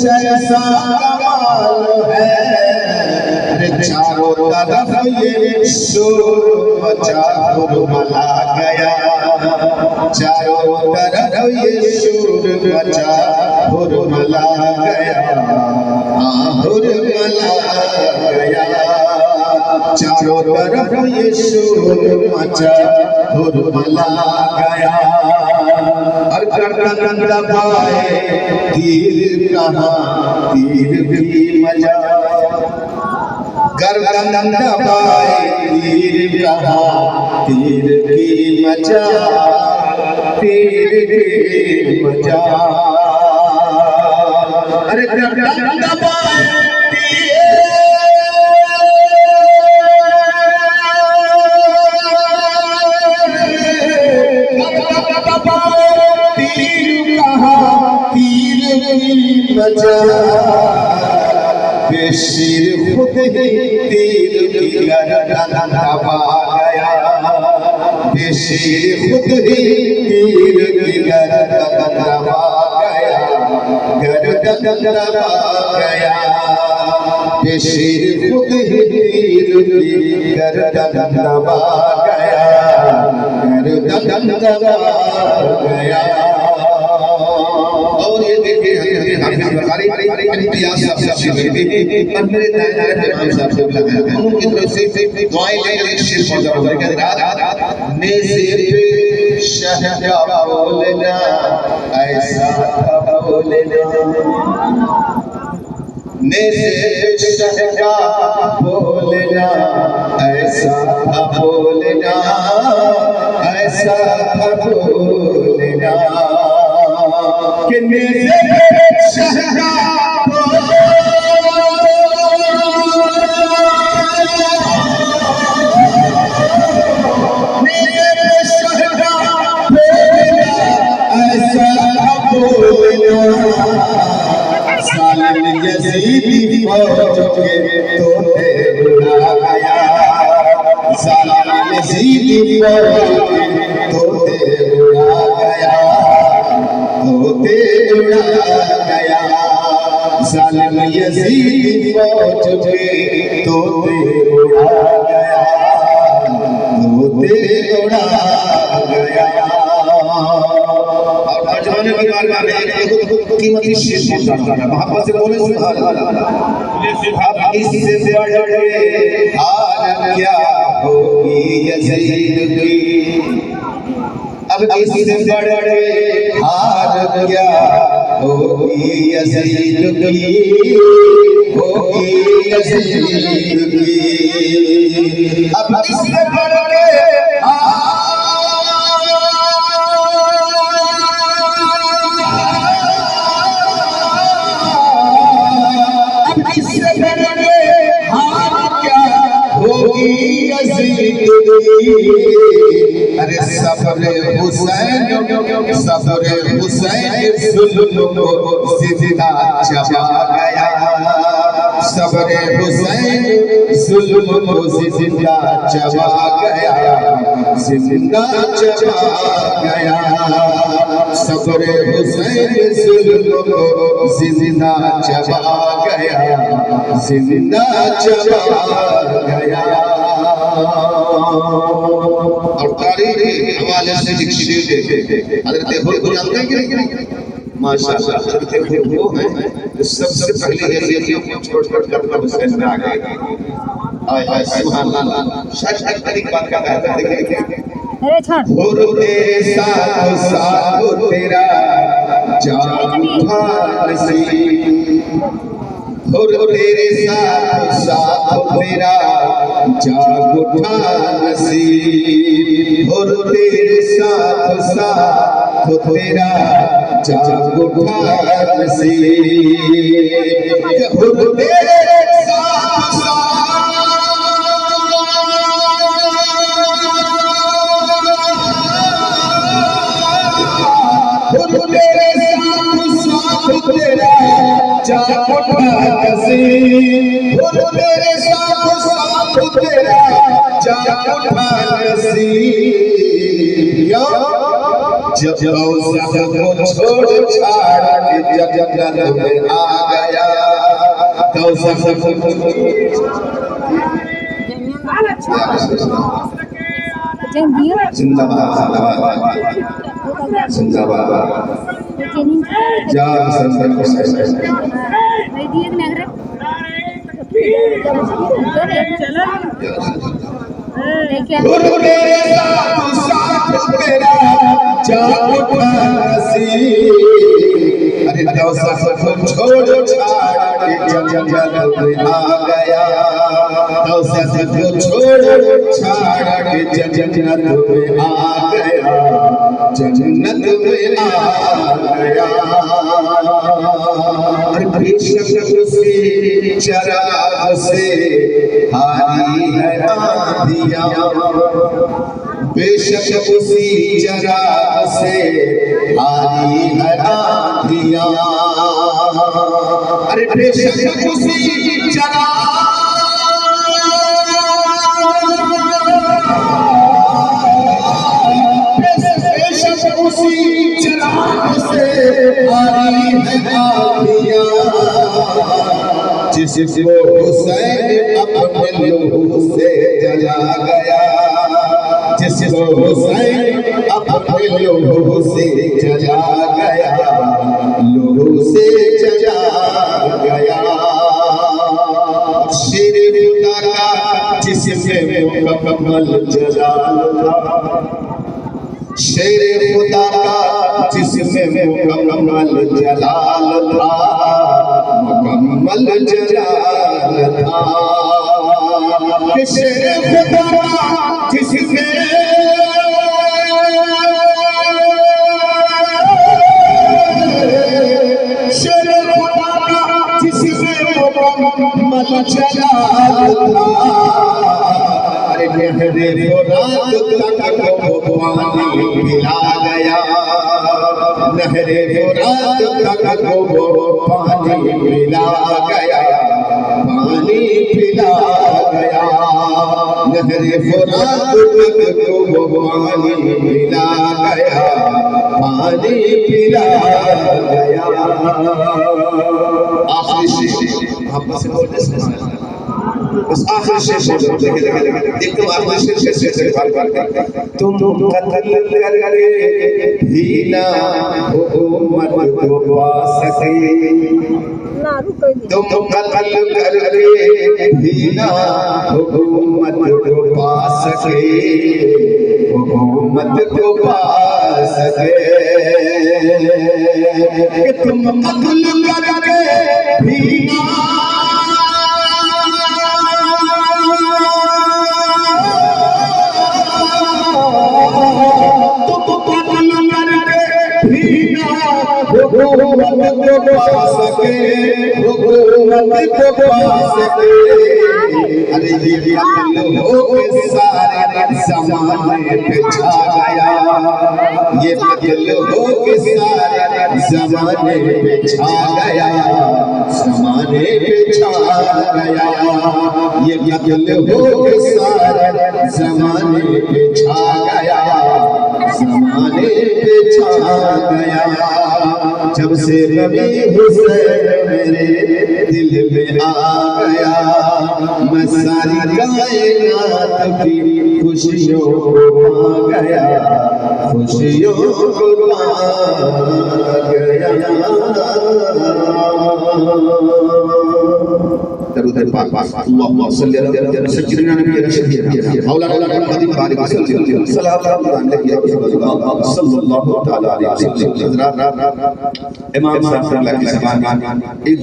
जैसा कमाल है। अरे चारों तरफ ये शोर मचा हुरमला गया, चारों तरफ ये शोर मचा हुरमला गया, हुरमला गया। चारों तरफ ये शोर मचा हुरमला गया। और गर्दन दबाए तीर कहाँ तीर की मजा, गर्दन दबाए तीर कहाँ तीर की मजा, तीर की मजा। अरे गर्दन दबाए बेशीर खुद ही तीर की गर्दन दबा गया, बेशीर खुद ही तीर की गर्दन दबा गया, गर्दन दबा गया। बेशीर खुद ही तीर की गर्दन दबा गया, गर्दन दबा गया। और ये देखिए हमारी इम्तियाज साहब से लगी और मेरे दायरे साहब से लगा, उनकी तरफ से दुआएं लेकर एक शेर पढ़ रहा हूं। नेज़े पे शहका बोलना ऐसा बोलना, नेज़े पे शहका बोलना ऐसा बोलना, ऐसा बोलना कि नेज़े पे शहका यज़ीदी फौज के तोते उड़ा गया, ज़ालिम यज़ीदी फौज के तोते उड़ा गया, तोते उड़ा गया। ज़ालिम यज़ीदी फौज के तोते उड़ा गया, तोते उड़ा गया। जमाने की बात में कीमती शेर पहुंचाना है, मोहब्बत से बोले सुभान अल्लाह। अब इससे बड़े हाल क्या होगी यज़ीद की, अब इससे बड़े हाल क्या होगी यज़ीद की, होगी यज़ीद की। अब इससे बड़े अरे सब्र हुसैन, सब्र हुसैन जुल्म को जिंदा चबा गया, सब्र हुसैन जुल्म को जिंदा चबा गया, जिंदा चबा गया। सब्र हुसैन जुल्म को जिंदा चबा गया, जिंदा चबा गया। और तारीख के हवाले से एक शेर देखे हज़रत हुर को जानते हैं कि नहीं? माशाअल्लाह हज़रत हुर वो हैं जो सबसे पहले हैसियत को छोड़कर करतब हुसैन में आ गए। आय हाय सुभान अल्लाह। सच एक बात का कहता है, देखिए हुर तेरे साथ साथ तेरा जान था नसीब, हुर तेरे साथ साथ तेरा जाग उठा नसीब, हुर तेरे साथ साथ तेरा जाग उठा नसीब, हुर तेरे साथ हुर तेरे साथ तेरा जाग उठा नसीब, हुर तेरे साथ तेरा जाग उठा नसीब। जब कौसर को छोड़ छाड़ के जन्नत में आ गया कौसर को जिंदाबाद जिंदाबाद जा गुरु तेरे साथ तेरा अरे कौसर को छोड़ छाड़ के जन्नत में आ गया कौसर को छोड़ छाड़ के जन्नत में आ गया जन्नत में आ गया अरे बेशक से चराग से हारी है आंधियां बेशक उसी चराग से हारी है आंधियां अरे बेशक उसी चराग उसी चराग से हारी है आंधियां जिसको हुसैन अपने लहू से जला गया जिसको हुसैन अपने लहू से जला गया लहू से जला गया शेर खुदा का जिसमें मुकम्मल जलाल था शेर खुदा का जिसमें मुकम्मल जलाल था मुकम्मल जलाल था शेर खुदा का जिसमें शेर खुदा का जिसमें मुकम्मल जलाल था अरे नहरे फुरात तक को पानी पिला गया नहरे फुरात तक को पानी पिला गया पानी पिला गया नहरे फुरात तक को पानी पिला गया पानी पिला गया आखिरी शेर हम से बोलते उस आखिरी शेर देखे तुम आखिरी शेर तुम कत्ल करके भी ना हुकूमत को पा सके तुम कत्ल करके भी ना हुकूमत को पा सके हुकूमत को पा सके तुम कत्ल करके भी ना हुकूमत को पा सके हुकूमत को पा सके अरे ये कत्ल हो के सारे ज़माने पे छा गया ये कत्ल हो के सारे ज़माने पे छा गया ज़माने पे छा गया ये कत्ल हो के सारे ज़माने पे छा गया ज़माने पे छा गया जब से नबी हुसैन मेरे दिल में आ गया मैं सारी कायनात की खुशियों को पा गया खुशियों को पा गया दरूद पाक अल्लाहुम्मा सल्ली अला सय्यिदिना नबीना शफीअना मौलाना मुहम्मद बारिक वसल्लम सल्लल्लाहु अलैहि वसल्लम इमाम साहब की ज़बान एक